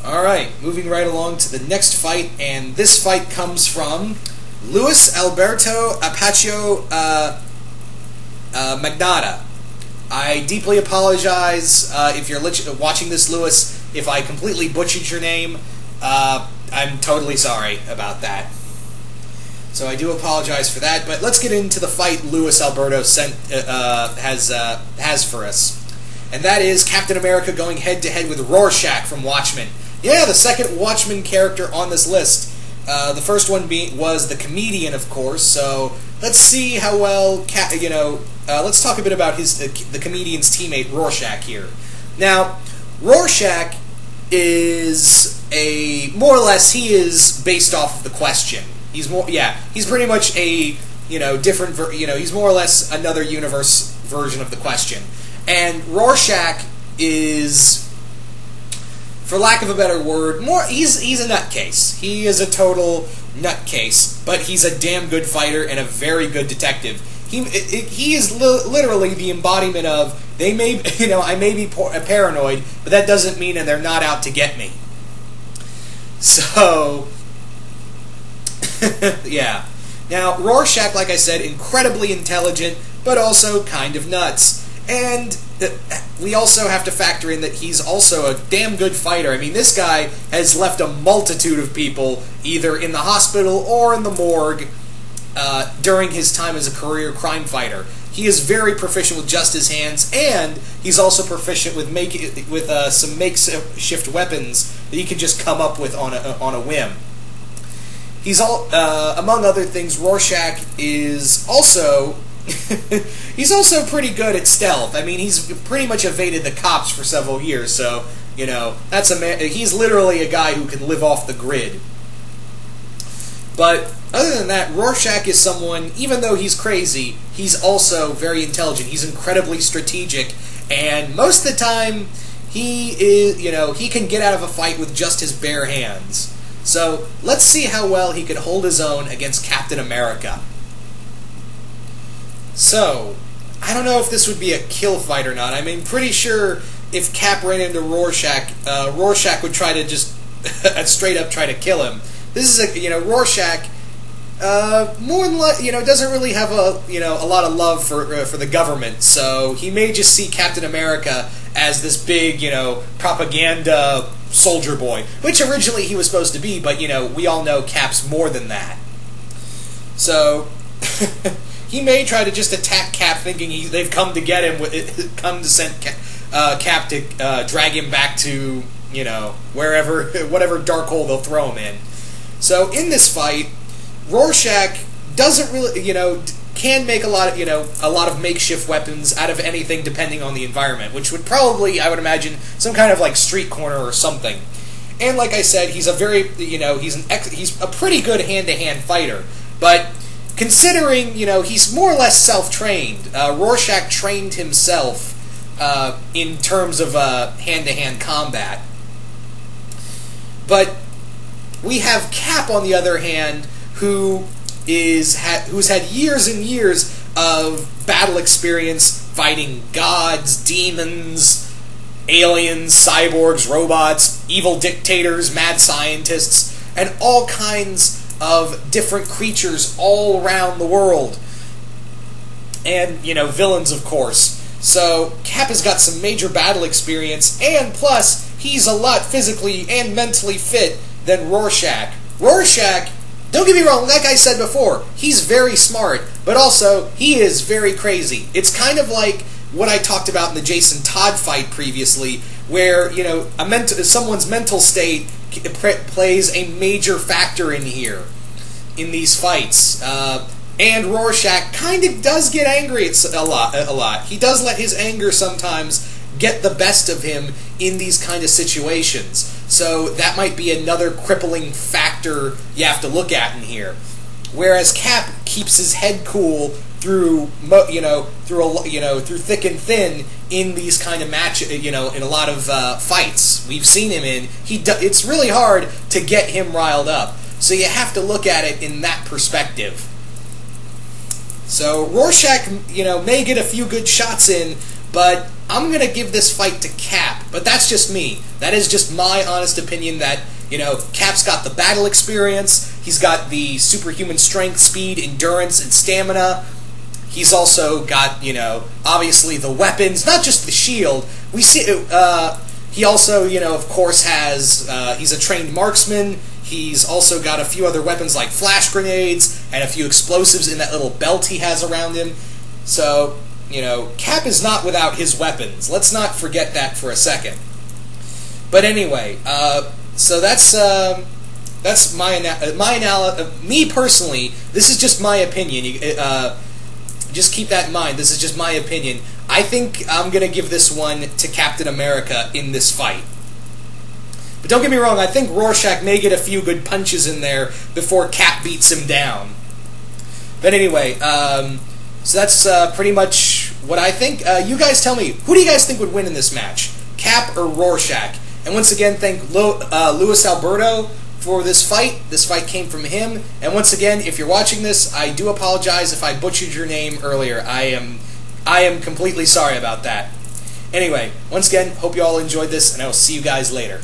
Alright, moving right along to the next fight, and this fight comes from Luis Alberto Aparicio Maganda. I deeply apologize if you're watching this, Luis, if I completely butchered your name. I'm totally sorry about that. So I do apologize for that, but let's get into the fight Luis Alberto has for us. And that is Captain America going head-to-head with Rorschach from Watchmen. Yeah, the second Watchmen character on this list. The first one was the comedian, of course, so let's see how well, let's talk a bit about the comedian's teammate, Rorschach, here. Now, Rorschach is more or less, he is based off of the Question. He's pretty much a, different, he's more or less another universe version of the Question. And Rorschach is, for lack of a better word, he's a nutcase. He is a total nutcase, but he's a damn good fighter and a very good detective. He is literally the embodiment of, I may be paranoid, but that doesn't mean they're not out to get me. So, yeah. Now, Rorschach, like I said, incredibly intelligent, but also kind of nuts. And we also have to factor in that he's also a damn good fighter. I mean, this guy has left a multitude of people either in the hospital or in the morgue during his time as a career crime fighter. He is very proficient with just his hands, and he's also proficient with some makeshift weapons that he can just come up with on a whim. He's among other things, Rorschach is also he's also pretty good at stealth. I mean, he's pretty much evaded the cops for several years, so, that's he's literally a guy who can live off the grid. But other than that, Rorschach is someone, even though he's crazy, he's also very intelligent. He's incredibly strategic, and most of the time, he can get out of a fight with just his bare hands. So, let's see how well he could hold his own against Captain America. So, I don't know if this would be a kill fight or not. I mean, pretty sure if Cap ran into Rorschach, Rorschach would try to just straight up try to kill him. This is Rorschach, more than doesn't really have a lot of love for the government. So he may just see Captain America as this big propaganda soldier boy, which originally he was supposed to be. But we all know Cap's more than that. So. He may try to just attack Cap, thinking they've come to get him, come to send Cap to drag him back to whatever dark hole they'll throw him in. So in this fight, Rorschach doesn't really can make a lot of makeshift weapons out of anything depending on the environment, which would probably, I would imagine, some kind of like street corner or something. And like I said, he's a very he's a pretty good hand-to-hand fighter, but considering, he's more or less self-trained. Rorschach trained himself in terms of hand-to-hand combat. But we have Cap, on the other hand, who's had years and years of battle experience fighting gods, demons, aliens, cyborgs, robots, evil dictators, mad scientists, and all kinds of different creatures all around the world. And, villains, of course. So, Cap has got some major battle experience, and plus, he's a lot physically and mentally fit than Rorschach. Rorschach, don't get me wrong, like I said before, he's very smart, but also, he is very crazy. It's kind of like what I talked about in the Jason Todd fight previously, where, someone's mental state plays a major factor in here, in these fights. And Rorschach kind of does get angry a lot. He does let his anger sometimes get the best of him in these kind of situations. So that might be another crippling factor you have to look at in here. Whereas Cap keeps his head cool through through thick and thin in these kind of in a lot of fights we've seen him in. It's really hard to get him riled up. So you have to look at it in that perspective. So Rorschach, may get a few good shots in, but I'm going to give this fight to Cap. But that's just me. That is just my honest opinion that, Cap's got the battle experience, he's got the superhuman strength, speed, endurance, and stamina. He's also got, obviously the weapons, not just the shield. We see, he also, of course has, he's a trained marksman. He's also got a few other weapons like flash grenades and a few explosives in that little belt he has around him. So, Cap is not without his weapons. Let's not forget that for a second. But anyway, so that's me personally. This is just my opinion. Just keep that in mind. This is just my opinion. I think I'm gonna give this one to Captain America in this fight. But don't get me wrong. I think Rorschach may get a few good punches in there before Cap beats him down. But anyway, so that's pretty much what I think. You guys tell me, who do you guys think would win in this match? Cap or Rorschach? And once again, thank Luis Alberto for this fight. This fight came from him. And once again, if you're watching this, I do apologize if I butchered your name earlier. I am completely sorry about that. Anyway, once again, hope you all enjoyed this, and I will see you guys later.